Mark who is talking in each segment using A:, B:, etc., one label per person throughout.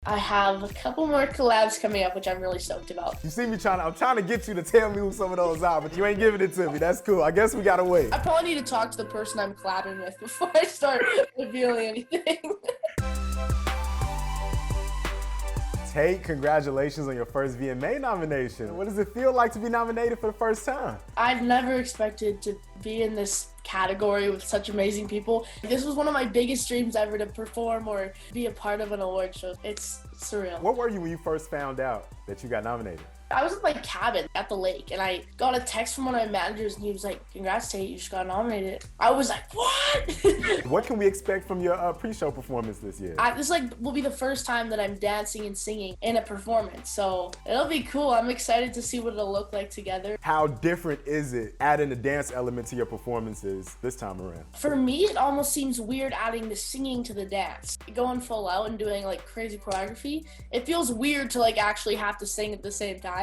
A: I have a couple more collabs coming up, which I'm really stoked about.
B: You see me I'm trying to get you to tell me who some of those are, but you ain't giving it to me. That's cool. I guess we gotta wait.
A: I probably need to talk to the person I'm collabing with before I start revealing anything.
B: Tate, congratulations on your first VMA nomination. What does it feel like to be nominated for the first time?
A: I've never expected to be in this category with such amazing people. This was one of my biggest dreams ever, to perform or be a part of an award show. It's surreal.
B: What were you when you first found out that you got nominated?
A: I was in my cabin at the lake and I got a text from one of my managers and he was like, "Congrats, Tate, you just got nominated." I was like, what?
B: What can we expect from your pre-show performance this year?
A: This will be the first time that I'm dancing and singing in a performance, so it'll be cool. I'm excited to see what it'll look like together.
B: How different is it adding the dance element to your performances this time around?
A: For me, it almost seems weird adding the singing to the dance. Going full out and doing like crazy choreography, it feels weird to like actually have to sing at the same time.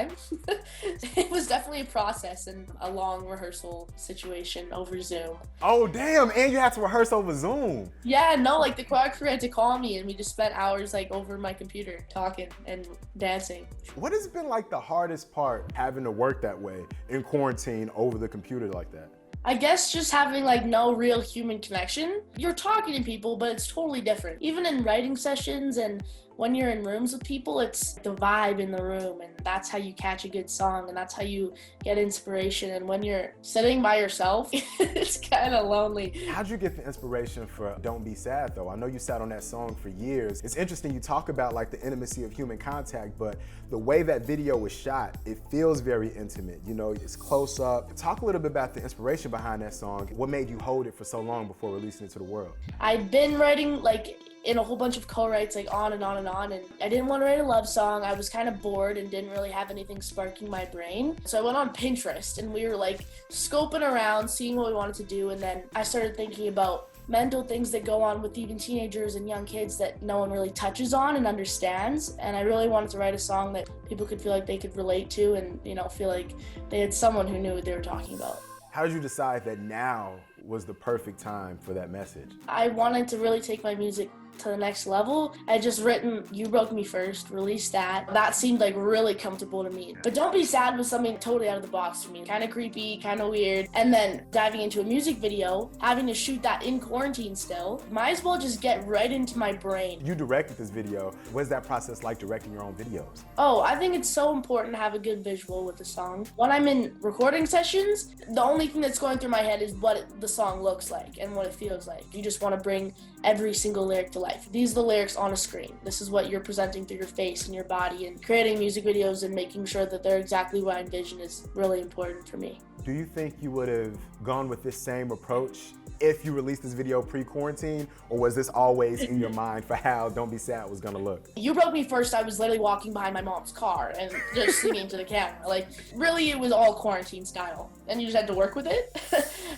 A: It was definitely a process and a long rehearsal situation over Zoom.
B: Oh damn, and you had to rehearse over Zoom.
A: Yeah, no, like the choreographer had to call me and we just spent hours like over my computer talking and dancing.
B: What has been like the hardest part having to work that way in quarantine over the computer like that?
A: I guess just having like no real human connection. You're talking to people, but it's totally different. Even in writing sessions and when you're in rooms with people, it's the vibe in the room, and that's how you catch a good song, and that's how you get inspiration. And when you're sitting by yourself, it's kind of lonely.
B: How'd you get the inspiration for Don't Be Sad though? I know you sat on that song for years. It's interesting you talk about like the intimacy of human contact, but the way that video was shot, it feels very intimate. You know, it's close up. Talk a little bit about the inspiration behind that song. What made you hold it for so long before releasing it to the world?
A: I'd been writing like in a whole bunch of co-writes like on and on and on, and I didn't want to write a love song. I was kind of bored and didn't really have anything sparking my brain. So I went on Pinterest and we were like scoping around, seeing what we wanted to do, and then I started thinking about mental things that go on with even teenagers and young kids that no one really touches on and understands. And I really wanted to write a song that people could feel like they could relate to and, you know, feel like they had someone who knew what they were talking about.
B: How did you decide that now was the perfect time for that message?
A: I wanted to really take my music to the next level. I just written You Broke Me First, released that. That seemed like really comfortable to me. But Don't Be Sad was something totally out of the box for me. Kind of creepy, kind of weird. And then diving into a music video, having to shoot that in quarantine still, might as well just get right into my brain.
B: You directed this video. What's that process like directing your own videos?
A: Oh, I think it's so important to have a good visual with the song. When I'm in recording sessions, the only thing that's going through my head is what the song looks like and what it feels like. You just want to bring every single lyric to life. These are the lyrics on a screen. This is what you're presenting through your face and your body, and creating music videos and making sure that they're exactly what I envision is really important for me.
B: Do you think you would have gone with this same approach if you released this video pre-quarantine, or was this always in your mind for how Don't Be Sad was gonna look?
A: You Broke Me First, I was literally walking behind my mom's car and just singing to the camera. Like, really, it was all quarantine style, and you just had to work with it.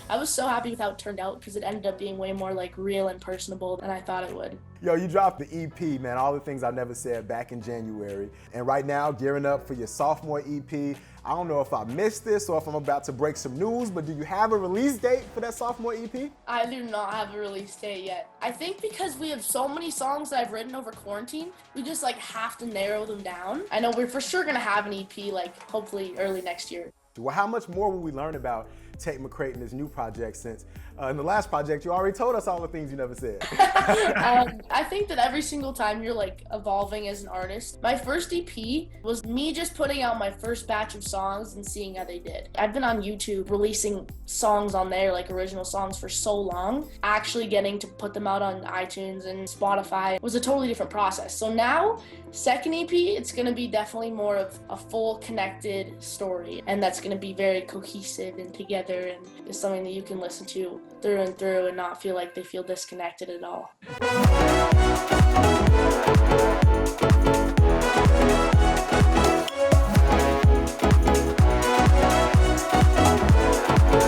A: I was so happy with how it turned out because it ended up being way more like real and personable than I thought it would.
B: Yo, you dropped the EP, man, All the Things I Never Said, back in January. And right now, gearing up for your sophomore EP. I don't know if I missed this or if I'm about to break some news, but do you have a release date for that sophomore EP?
A: I do not have a release date yet. I think because we have so many songs that I've written over quarantine, we just like have to narrow them down. I know we're for sure gonna have an EP like hopefully early next year.
B: Well, how much more will we learn about Tate McRae and his new project, since in the last project you already told us all the things you never said?
A: I think that every single time you're like evolving as an artist. My first EP was me just putting out my first batch of songs and seeing how they did. I've been on YouTube releasing songs on there, like original songs, for so long. Actually getting to put them out on iTunes and Spotify was a totally different process. So now, second EP, it's gonna be definitely more of a full connected story, and that's gonna be very cohesive and together, and is something that you can listen to through and through and not feel like they feel disconnected at all.